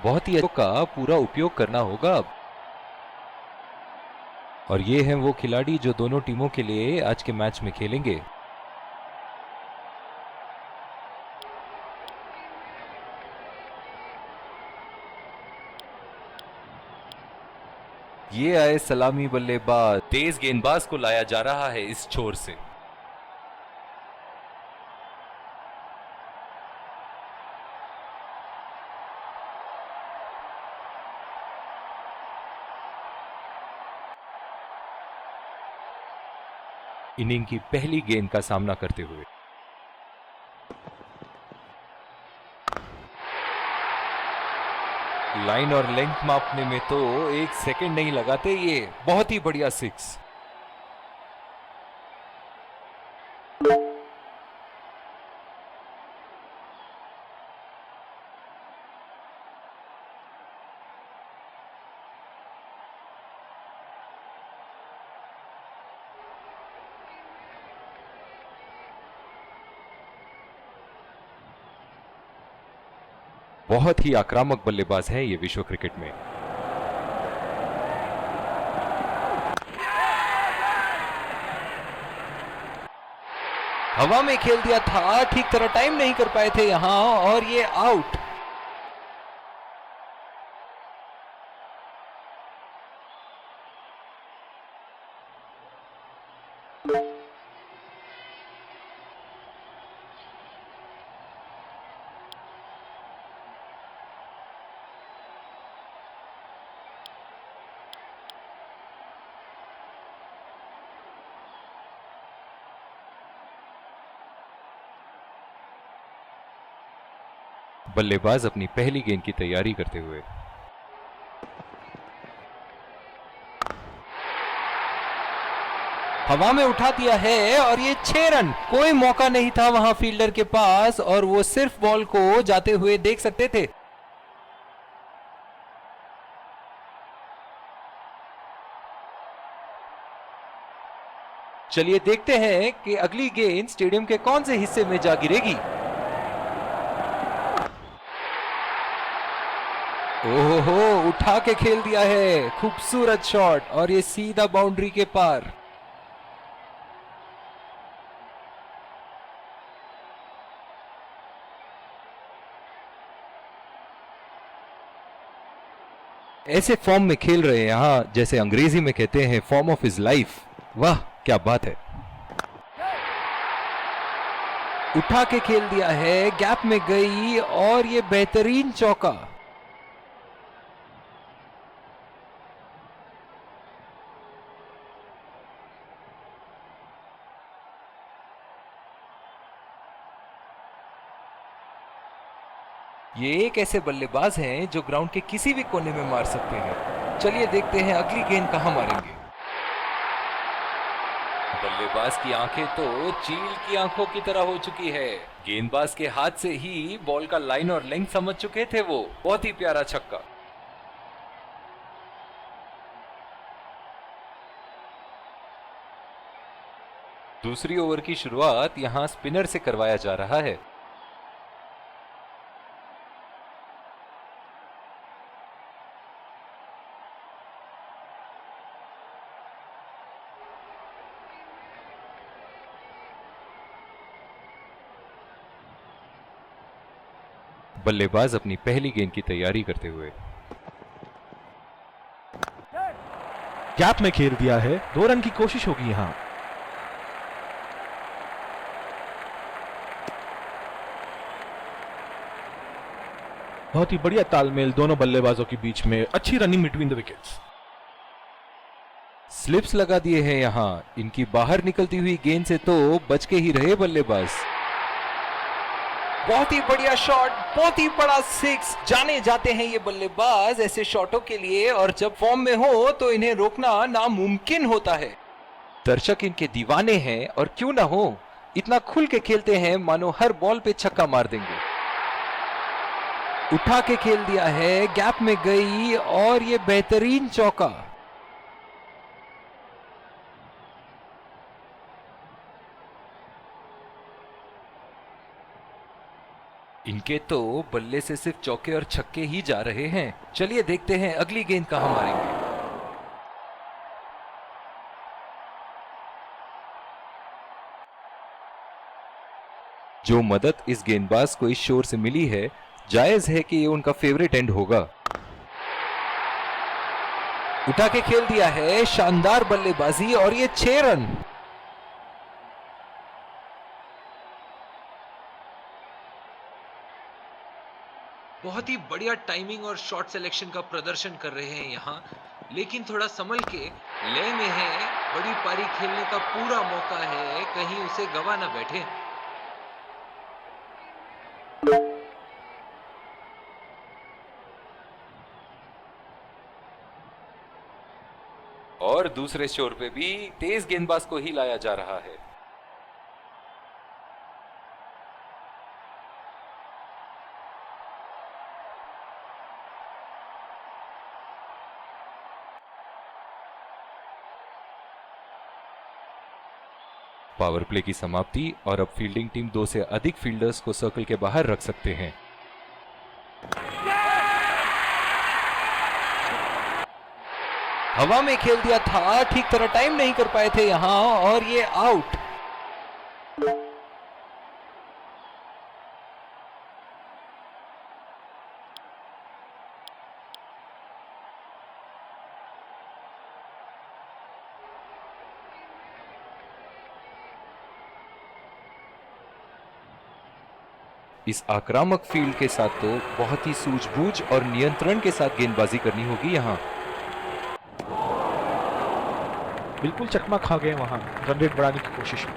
बहुत ही का पूरा उपयोग करना होगा अब। और ये हैं वो खिलाड़ी जो दोनों टीमों के लिए आज के मैच में खेलेंगे। ये आए सलामी बल्लेबाज, तेज गेंदबाज को लाया जा रहा है इस छोर से। इनिंग की पहली गेंद का सामना करते हुए लाइन और लेंथ मापने में तो एक सेकंड नहीं लगाते, ये बहुत ही बढ़िया सिक्स। बहुत ही आक्रामक बल्लेबाज है ये विश्व क्रिकेट में। हवा में खेल दिया था, ठीक तरह टाइम नहीं कर पाए थे यहां, और ये आउट। बल्लेबाज अपनी पहली गेंद की तैयारी करते हुए हवा में उठा दिया है, और ये 6 रन। कोई मौका नहीं था वहां फील्डर के पास, और वो सिर्फ बॉल को जाते हुए देख सकते थे। चलिए देखते हैं कि अगली गेंद स्टेडियम के कौन से हिस्से में जा गिरेगी। ओहो, उठा के खेल दिया है, खूबसूरत शॉट, और ये सीधा बाउंड्री के पार। ऐसे फॉर्म में खेल रहे हैं यहां, जैसे अंग्रेजी में कहते हैं फॉर्म ऑफ हिज लाइफ। वाह क्या बात है। उठा के खेल दिया है, गैप में गई, और ये बेहतरीन चौका। ये एक ऐसे बल्लेबाज हैं जो ग्राउंड के किसी भी कोने में मार सकते हैं। चलिए देखते हैं अगली गेंद कहां मारेंगे। बल्लेबाज की आंखें तो चील की आंखों की तरह हो चुकी है। गेंदबाज के हाथ से ही बॉल का लाइन और लेंथ समझ चुके थे वो। बहुत ही प्यारा छक्का। दूसरी ओवर की शुरुआत यहां स्पिनर से करवाया जा रहा है। बल्लेबाज अपनी पहली गेंद की तैयारी करते हुए गैप में खेल दिया है, 2 रन की कोशिश होगी यहां। बहुत ही बढ़िया तालमेल दोनों बल्लेबाजों के बीच में, अच्छी running between the wickets. Slips लगा दिए हैं यहां। इनकी बाहर निकलती हुई गेंद से तो बच के ही रहे बल्लेबाज। बहुत ही बढ़िया शॉट, बहुत ही बड़ा सिक्स। जाने जाते हैं ये बल्लेबाज ऐसे शॉटों के लिए, और जब फॉर्म में हो तो इन्हें रोकना नामुमकिन होता है। दर्शक इनके दीवाने हैं, और क्यों ना हो, इतना खुल के खेलते हैं मानो हर बॉल पे छक्का मार देंगे। उठा के खेल दिया है, गैप में गई, और ये बेहतरीन चौका। इनके तो बल्ले से सिर्फ चौके और छक्के ही जा रहे हैं। चलिए देखते हैं अगली गेंद कहां मारेंगे। जो मदद इस गेंदबाज को इस शोर से मिली है, जायज है कि ये उनका फेवरेट एंड होगा। उठा के खेल दिया है, शानदार बल्लेबाजी और ये 6 रन। बहुत ही बढ़िया टाइमिंग और शॉट सिलेक्शन का प्रदर्शन कर रहे हैं यहां, लेकिन थोड़ा संभल के लय में है। बड़ी पारी खेलने का पूरा मौका है, कहीं उसे गवा ना बैठे। और दूसरे शोर पे भी तेज गेंदबाज को ही लाया जा रहा है। पावर प्ले की समाप्ति और अब फील्डिंग टीम 2 से अधिक फील्डर्स को सर्कल के बाहर रख सकते हैं। हवा में खेल दिया था, ठीक तरह टाइम नहीं कर पाए थे यहां और ये आउट। इस आक्रामक फील्ड के साथ तो बहुत ही सूझबूझ और नियंत्रण के साथ गेंदबाजी करनी होगी यहां। बिल्कुल चकमा खा गए वहां रन रेट बढ़ाने की कोशिश में।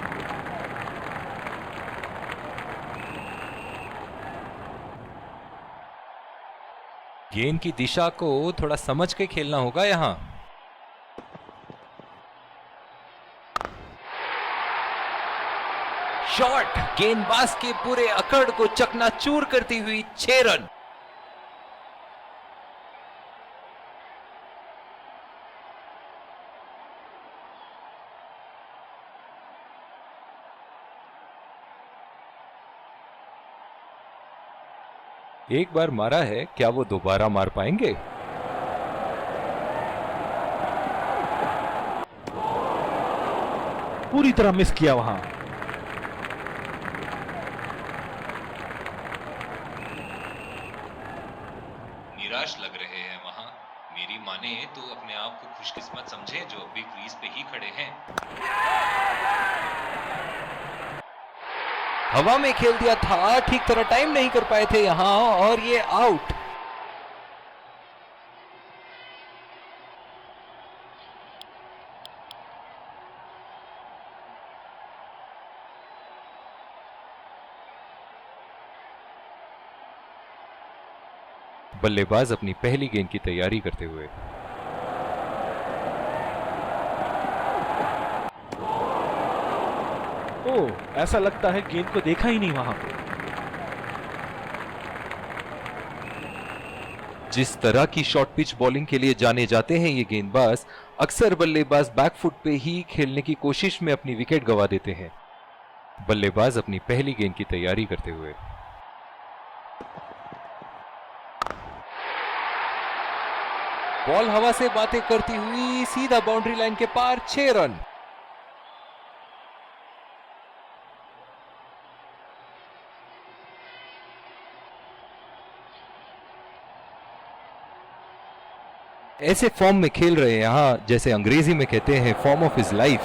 गेंद की दिशा को थोड़ा समझ के खेलना होगा यहां। शॉट गेंदबाज के पूरे अकड़ को चकनाचूर करती हुई 6 रन। एक बार मारा है, क्या वो दोबारा मार पाएंगे? पूरी तरह मिस किया वहां। निराश लग रहे हैं वहां। मेरी माने तो अपने आप को खुशकिस्मत समझे जो अभी क्रीज पे ही खड़े हैं। हवा में खेल दिया था, ठीक तरह टाइम नहीं कर पाए थे यहां और ये आउट। बल्लेबाज अपनी पहली गेंद की तैयारी करते हुए। ओह, ऐसा लगता है गेंद को देखा ही नहीं वहां पे। जिस तरह की शॉर्ट पिच बॉलिंग के लिए जाने जाते हैं ये गेंदबाज, अक्सर बल्लेबाज बैकफुट पे ही खेलने की कोशिश में अपनी विकेट गंवा देते हैं। बल्लेबाज अपनी पहली गेंद की तैयारी करते हुए। बॉल हवा से बातें करती हुई सीधा बाउंड्री लाइन के पार, 6 रन। ऐसे फॉर्म में खेल रहे हैं यहां, जैसे अंग्रेजी में कहते हैं फॉर्म ऑफ हिज लाइफ।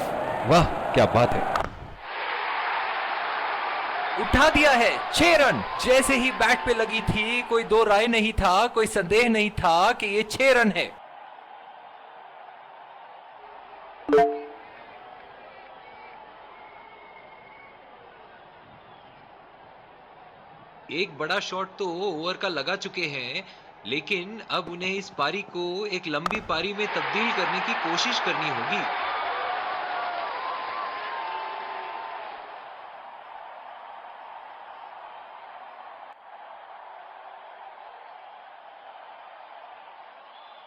वाह क्या बात है। उठा दिया है, 6 रन। जैसे ही बैट पे लगी थी, कोई दो राय नहीं था, कोई संदेह नहीं था कि ये 6 रन है। एक बड़ा शॉट तो ओवर का लगा चुके हैं, लेकिन अब उन्हें इस पारी को एक लंबी पारी में तब्दील करने की कोशिश करनी होगी।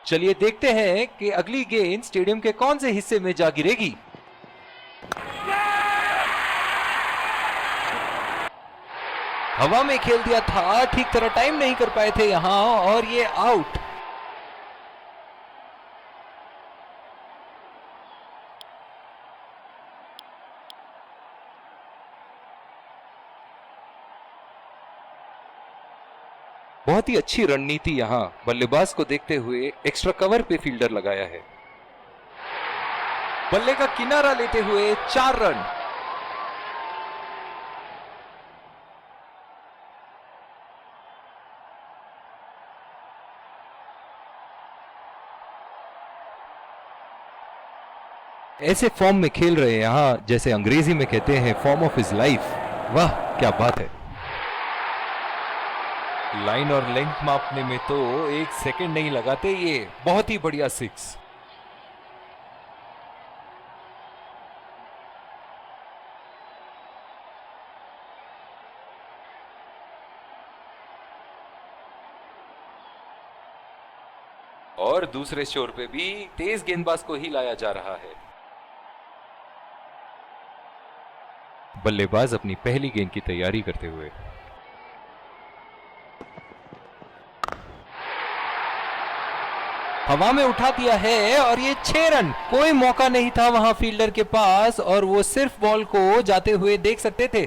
चलिए देखते हैं कि अगली गेंद स्टेडियम के कौन से हिस्से में जा गिरेगी। हवा में खेल दिया था, ठीक तरह टाइम नहीं कर पाए थे यहां और ये आउट। बहुत ही अच्छी रणनीति यहां बल्लेबाज को देखते हुए एक्स्ट्रा कवर पे फील्डर लगाया है। बल्ले का किनारा लेते हुए 4 रन। ऐसे फॉर्म में खेल रहे हैं यहां, जैसे अंग्रेजी में कहते हैं फॉर्म ऑफ हिज लाइफ। वाह क्या बात है। लाइन और लेंथ मापने में तो 1 सेकंड नहीं लगाते ये। बहुत ही बढ़िया 6। और दूसरे छोर पे भी तेज गेंदबाज को ही लाया जा रहा है। बल्लेबाज अपनी पहली गेंद की तैयारी करते हुए। हवा में उठा दिया है और ये 6 रन। कोई मौका नहीं था वहां फील्डर के पास और वो सिर्फ बॉल को जाते हुए देख सकते थे।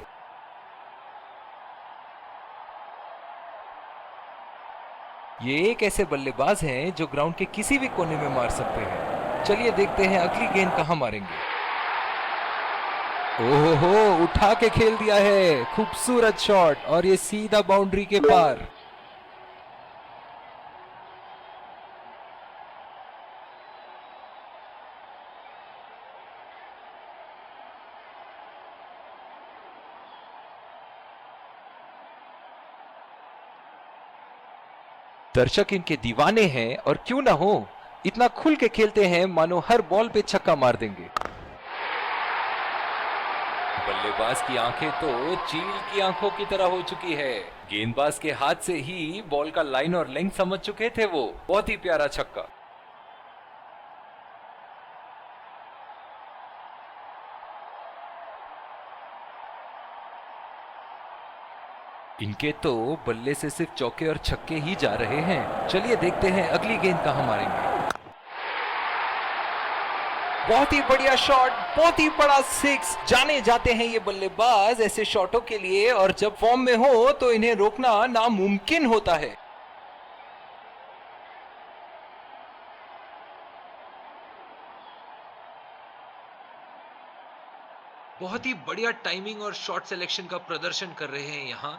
ये एक ऐसे बल्लेबाज हैं जो ग्राउंड के किसी भी कोने में मार सकते हैं। चलिए देखते हैं अगली गेंद कहां मारेंगे। ओहो, उठा के खेल दिया है। खूबसूरत शॉट और ये सीधा बाउंड्री के पार। दर्शक इनके दीवाने हैं और क्यों ना हो, इतना खुल के खेलते हैं मानो हर बॉल पे छक्का मार देंगे। बल्लेबाज की आंखें तो चील की आंखों की तरह हो चुकी है। गेंदबाज के हाथ से ही बॉल का लाइन और लेंथ समझ चुके थे वो। बहुत ही प्यारा छक्का। इनके तो बल्ले से सिर्फ चौके और छक्के ही जा रहे हैं। चलिए देखते हैं अगली गेंद कहां मारेंगे। बहुत ही बढ़िया शॉट, बहुत ही बड़ा 6। जाने जाते हैं ये बल्लेबाज ऐसे शॉटों के लिए और जब फॉर्म में हो तो इन्हें रोकना नामुमकिन होता है। बहुत ही बढ़िया टाइमिंग और शॉट सिलेक्शन का प्रदर्शन कर रहे हैं यहाँ,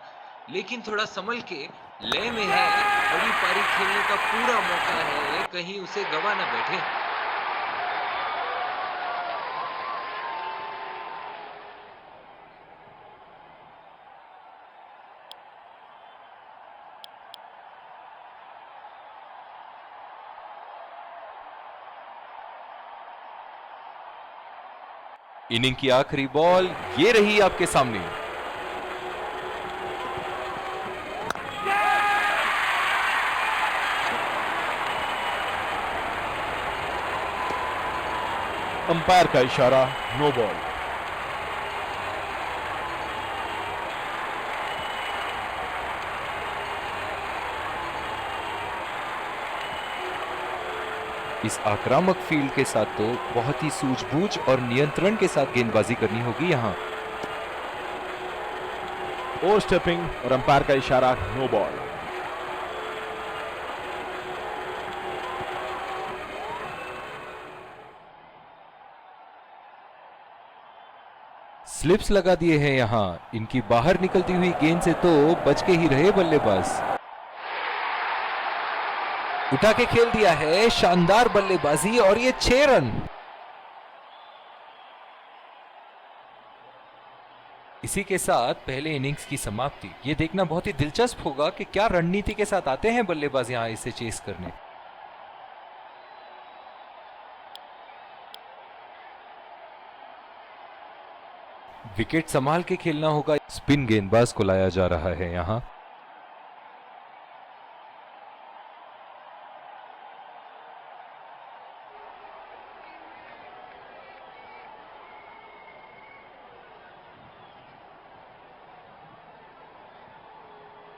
लेकिन थोड़ा संभल के। लय में है, बड़ी पारी खेलने का पूरा मौका है, कहीं उसे गवा ना बैठे। इनिंग की आखिरी बॉल ये रही आपके सामने। अंपायर का इशारा, नो बॉल। इस आक्रामक फील्ड के साथ तो बहुत ही सूझबूझ और नियंत्रण के साथ गेंदबाजी करनी होगी यहां। ओवर स्टेपिंग और अंपायर का इशारा, नो बॉल। स्लिप्स लगा दिए हैं यहां। इनकी बाहर निकलती हुई गेंद से तो बच के ही रहे बल्लेबाज। उठा के खेल दिया है, शानदार बल्लेबाजी और ये 6 रन। इसी के साथ पहले इनिंग्स की समाप्ति। ये देखना बहुत ही दिलचस्प होगा कि क्या रणनीति के साथ आते हैं बल्लेबाज यहां इसे चेस करने। विकेट संभाल के खेलना होगा। स्पिन गेंदबाज को लाया जा रहा है यहां।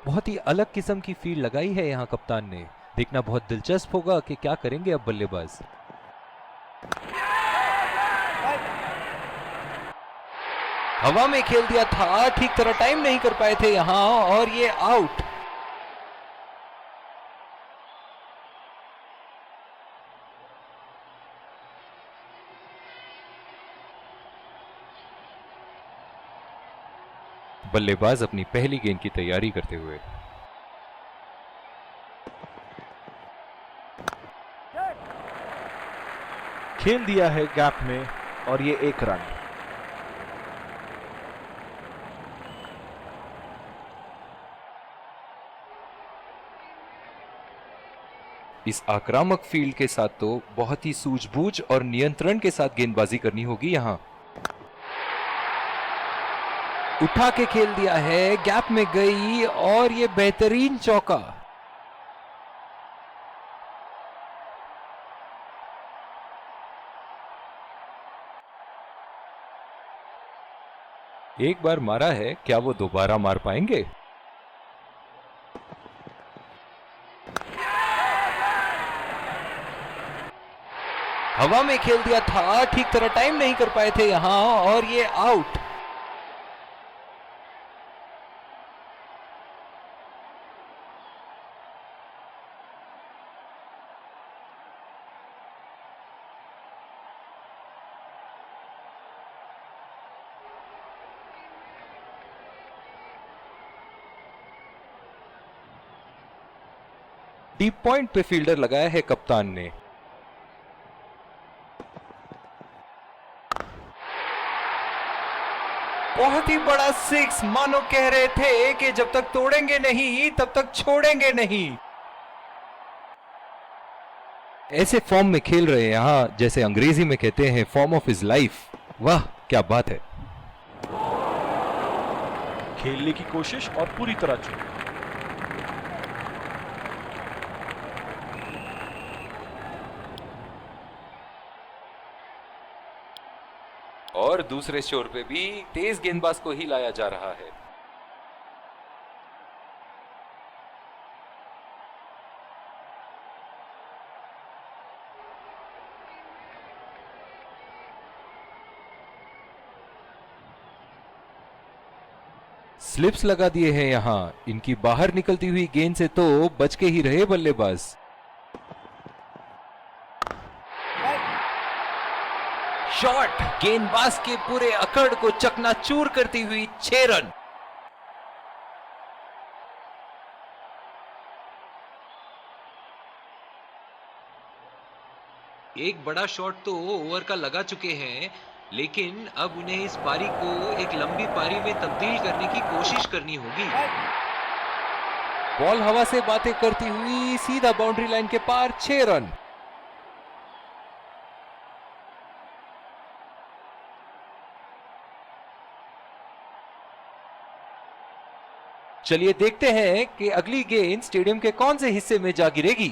बहुत ही अलग किस्म की फील्ड लगाई है यहाँ कप्तान ने। देखना बहुत दिलचस्प होगा कि क्या करेंगे अब बल्लेबाज। हवा में खेल दिया था, ठीक तरह टाइम नहीं कर पाए थे यहां और ये आउट। बल्लेबाज अपनी पहली गेंद की तैयारी करते हुए। खेल दिया है गैप में और ये 1 रन। इस आक्रामक फील्ड के साथ तो बहुत ही सूझबूझ और नियंत्रण के साथ गेंदबाजी करनी होगी यहां। उठा के खेल दिया है, गैप में गई और ये बेहतरीन चौका। एक बार मारा है, क्या वो दोबारा मार पाएंगे? हवा में खेल दिया था, ठीक तरह टाइम नहीं कर पाए थे यहां और ये आउट। डीप पॉइंट पे फील्डर लगाया है कप्तान ने। बहुत ही बड़ा 6, मानो कह रहे थे कि जब तक तोड़ेंगे नहीं तब तक छोड़ेंगे नहीं। ऐसे फॉर्म में खेल रहे हैं यहां, जैसे अंग्रेजी में कहते हैं फॉर्म ऑफ हिज लाइफ। वाह क्या बात है। खेलने की कोशिश और पूरी तरह चूक। और दूसरे छोर पे भी तेज गेंदबाज को ही लाया जा रहा है। स्लिप्स लगा दिए हैं यहां, इनकी बाहर निकलती हुई गेंद से तो बच के ही रहे बल्लेबाज। शॉट, गेंदबाज के पूरे अकड़ को चकनाचूर करती हुई 6 रन। एक बड़ा शॉट तो ओवर का लगा चुके हैं, लेकिन अब उन्हें इस पारी को एक लंबी पारी में तब्दील करने की कोशिश करनी होगी। बॉल हवा से बातें करती हुई सीधा बाउंड्री लाइन के पार, 6 रन। चलिए देखते हैं कि अगली गेंद स्टेडियम के कौन से हिस्से में जा गिरेगी।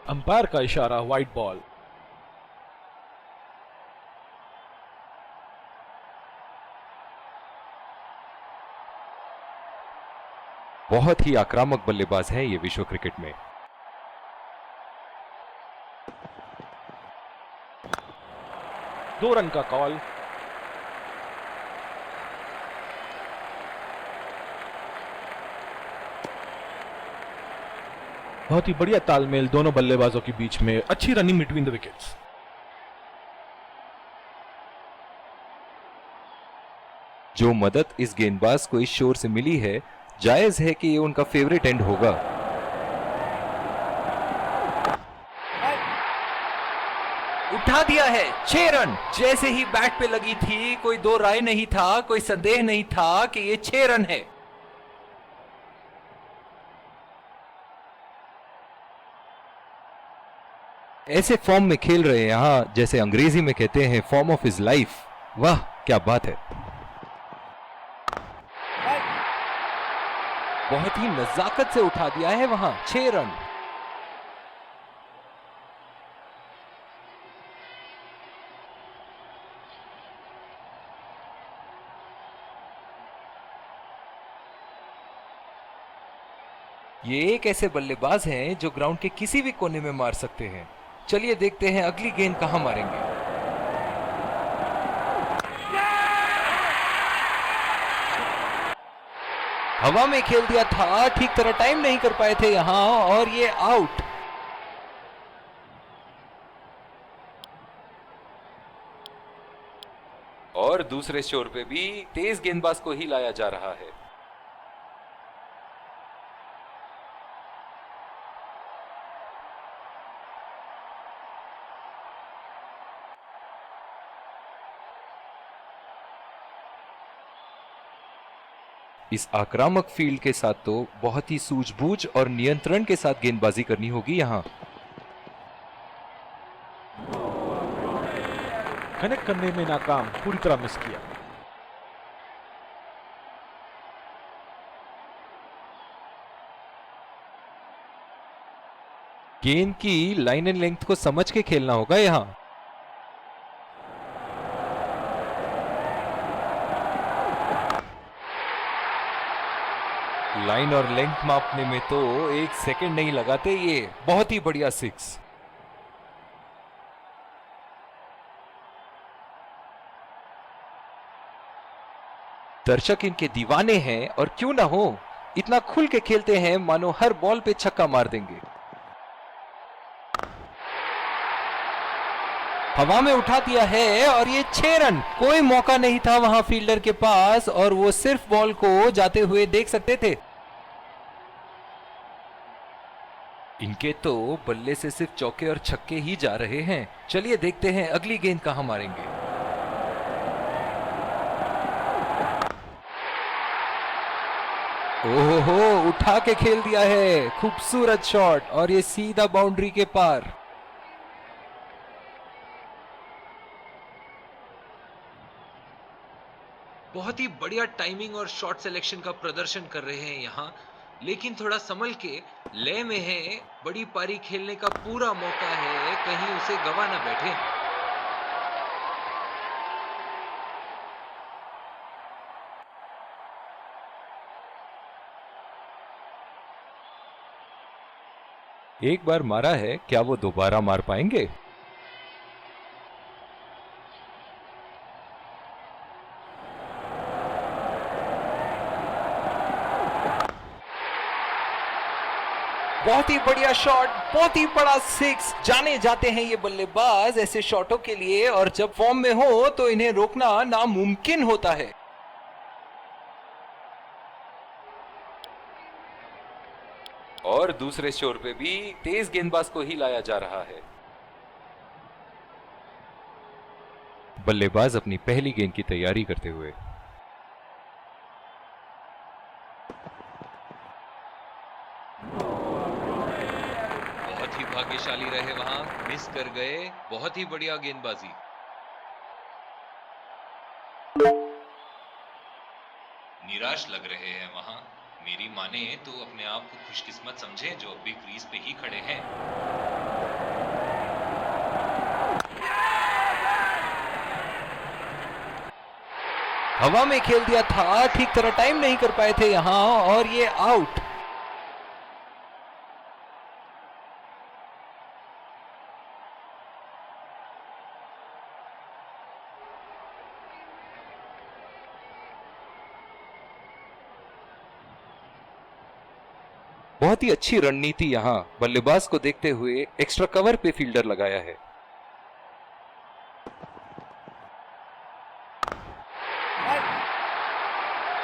अंपायर का इशारा, वाइड बॉल। बहुत ही आक्रामक बल्लेबाज हैं ये विश्व क्रिकेट में। दो रन का कॉल। बहुत ही बढ़िया तालमेल दोनों बल्लेबाजों के बीच में, अच्छी रनिंग बिटवीन द विकेट्स। जो मदद इस गेंदबाज को इस शोर से मिली है, जायज है कि ये उनका फेवरेट एंड होगा। उठा दिया है, 6 रन। जैसे ही बैट पे लगी थी, कोई दो राय नहीं था, कोई संदेह नहीं था कि ये 6 रन है। ऐसे फॉर्म में खेल रहे हैं यहां, जैसे अंग्रेजी में कहते हैं फॉर्म ऑफ हिज लाइफ। वाह क्या बात है। बहुत ही नजाकत से उठा दिया है वहां, 6 रन। ये एक ऐसे बल्लेबाज हैं जो ग्राउंड के किसी भी कोने में मार सकते हैं। चलिए देखते हैं अगली गेंद कहां मारेंगे। हवा में खेल दिया था, ठीक तरह टाइम नहीं कर पाए थे यहां और ये आउट। और दूसरे छोर पे भी तेज गेंदबाज को ही लाया जा रहा है। इस आक्रामक फील्ड के साथ तो बहुत ही सूझबूझ और नियंत्रण के साथ गेंदबाजी करनी होगी यहां। कनेक्ट करने में नाकाम, पूरी तरह मिस किया। गेंद की लाइन एंड लेंथ को समझ के खेलना होगा यहां। लाइन और लेंथ मापने में तो एक सेकंड नहीं लगाते ये। बहुत ही बढ़िया सिक्स। दर्शक इनके दीवाने हैं और क्यों ना हो, इतना खुल के खेलते हैं मानो हर बॉल पे छक्का मार देंगे। हवा में उठा दिया है और ये 6 रन। कोई मौका नहीं था वहां फील्डर के पास और वो सिर्फ बॉल को जाते हुए देख सकते थे। इनके तो बल्ले से सिर्फ चौके और छक्के ही जा रहे हैं। चलिए देखते हैं अगली गेंद कहां मारेंगे। ओहो, उठा के खेल दिया है। खूबसूरत शॉट और ये सीधा बाउंड्री के पार। बहुत ही बढ़िया टाइमिंग और शॉट सिलेक्शन का प्रदर्शन कर रहे हैं यहां, लेकिन थोड़ा संभल के। लय में है, बड़ी पारी खेलने का पूरा मौका है, कहीं उसे गवा ना बैठे। एक बार मारा है, क्या वो दोबारा मार पाएंगे? बहुत ही बढ़िया शॉट, बहुत ही बड़ा सिक्स। जाने जाते हैं ये बल्लेबाज ऐसे शॉटों के लिए और जब फॉर्म में हो तो इन्हें रोकना नामुमकिन होता है। और दूसरे छोर पे भी तेज गेंदबाज को ही लाया जा रहा है। बल्लेबाज अपनी पहली गेंद की तैयारी करते हुए। बहुत ही भाग्यशाली रहे वहां, मिस कर गए। बहुत ही बढ़िया गेंदबाजी। निराश लग रहे हैं वहां। मेरी माने तो अपने आप को खुशकिस्मत समझें जो अभी क्रीज पे ही खड़े हैं। हवा में खेल दिया था, ठीक तरह टाइम नहीं कर पाए थे यहां और ये आउट। बहुत ही अच्छी रणनीति यहां बल्लेबाज को देखते हुए एक्स्ट्रा कवर पे फील्डर लगाया है।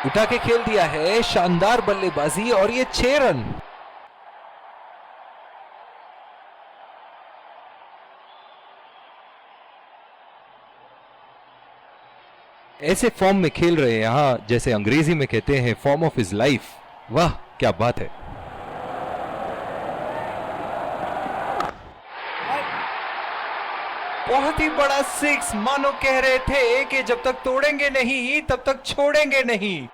उठा के खेल दिया है, शानदार बल्लेबाजी और ये 6 रन। ऐसे फॉर्म में खेल रहे हैं यहां, जैसे अंग्रेजी में कहते हैं फॉर्म ऑफ हिज लाइफ। वाह क्या बात है। बहुत ही बड़ा सिक्स, मानो कह रहे थे कि जब तक तोड़ेंगे नहीं तब तक छोड़ेंगे नहीं।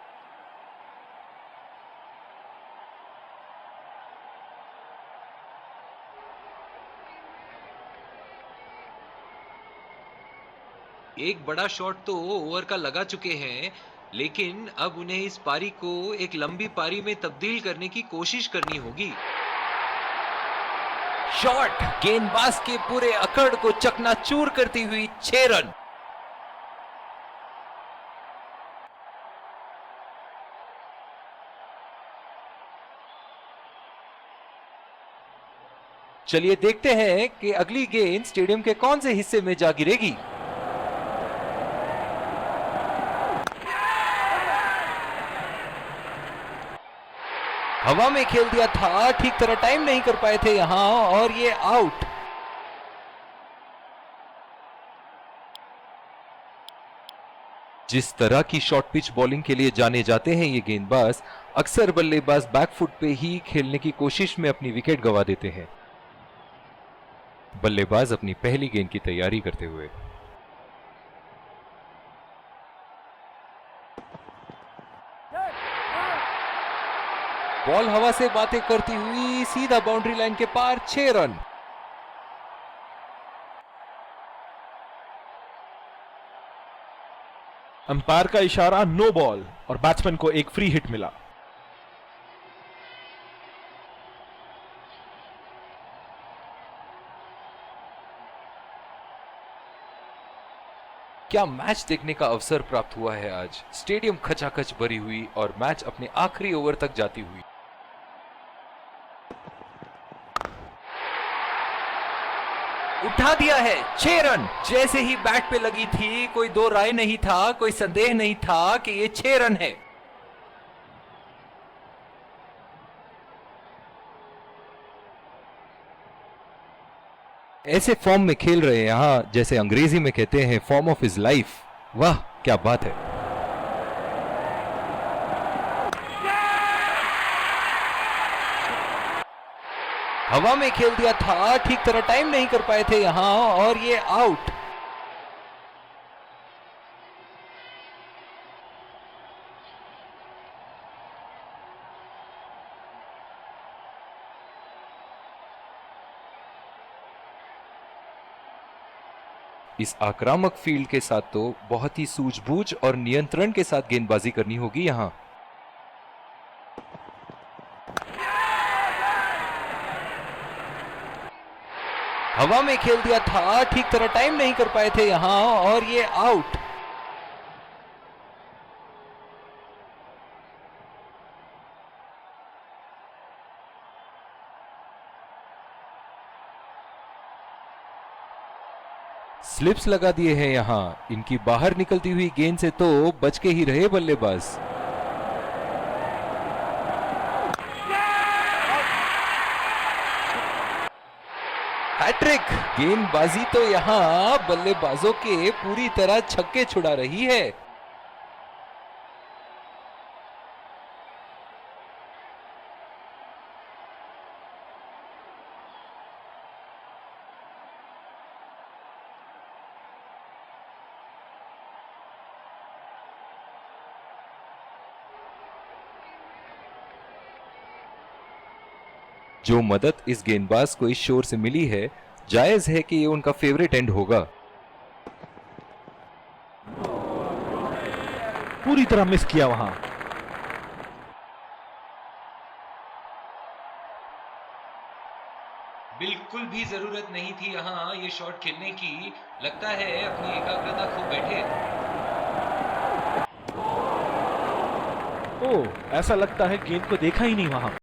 एक बड़ा शॉट तो ओवर का लगा चुके हैं, लेकिन अब उन्हें इस पारी को एक लंबी पारी में तब्दील करने की कोशिश करनी होगी। शॉट गेंदबाज के पूरे अकड़ को चकनाचूर करती हुई 6 रन। चलिए देखते हैं कि अगली गेंद स्टेडियम के कौन से हिस्से में जा गिरेगी। हवा में खेल दिया था, ठीक तरह टाइम नहीं कर पाए थे यहां और ये आउट। जिस तरह की शॉर्ट पिच बॉलिंग के लिए जाने जाते हैं ये गेंदबाज, अक्सर बल्लेबाज बैकफुट पे ही खेलने की कोशिश में अपनी विकेट गंवा देते हैं। बल्लेबाज अपनी पहली गेंद की तैयारी करते हुए बॉल हवा से बातें करती हुई सीधा बाउंड्री लाइन के पार 6 रन। अंपायर का इशारा नो बॉल और बैट्समैन को एक फ्री हिट मिला। क्या मैच देखने का अवसर प्राप्त हुआ है आज। स्टेडियम खचाखच भरी हुई और मैच अपने आखिरी ओवर तक जाती हुई। उठा दिया है 6 रन। जैसे ही बैट पे लगी थी कोई दो राय नहीं था, कोई संदेह नहीं था कि ये 6 रन है। ऐसे फॉर्म में खेल रहे हैं यहां, जैसे अंग्रेजी में कहते हैं फॉर्म ऑफ हिज लाइफ। वाह क्या बात है। हवा में खेल दिया था, ठीक तरह टाइम नहीं कर पाए थे यहां और ये आउट। इस आक्रामक फील्ड के साथ तो बहुत ही सूझबूझ और नियंत्रण के साथ गेंदबाजी करनी होगी यहां। हवा में खेल दिया था, ठीक तरह टाइम नहीं कर पाए थे यहां और ये आउट। स्लिप्स लगा दिए हैं यहां। इनकी बाहर निकलती हुई गेंद से तो बच के ही रहे बल्लेबाज। हैट्रिक। गेंदबाजी तो यहां बल्लेबाजों के पूरी तरह छक्के छुड़ा रही है। जो मदद इस गेंदबाज को इस शोर से मिली है, जायज है कि ये उनका फेवरेट एंड होगा। पूरी तरह मिस किया वहां। बिल्कुल भी जरूरत नहीं थी यहां ये शॉट खेलने की। लगता है अपनी एकाग्रता खो बैठे। ओह, ऐसा लगता है गेंद को देखा ही नहीं वहां।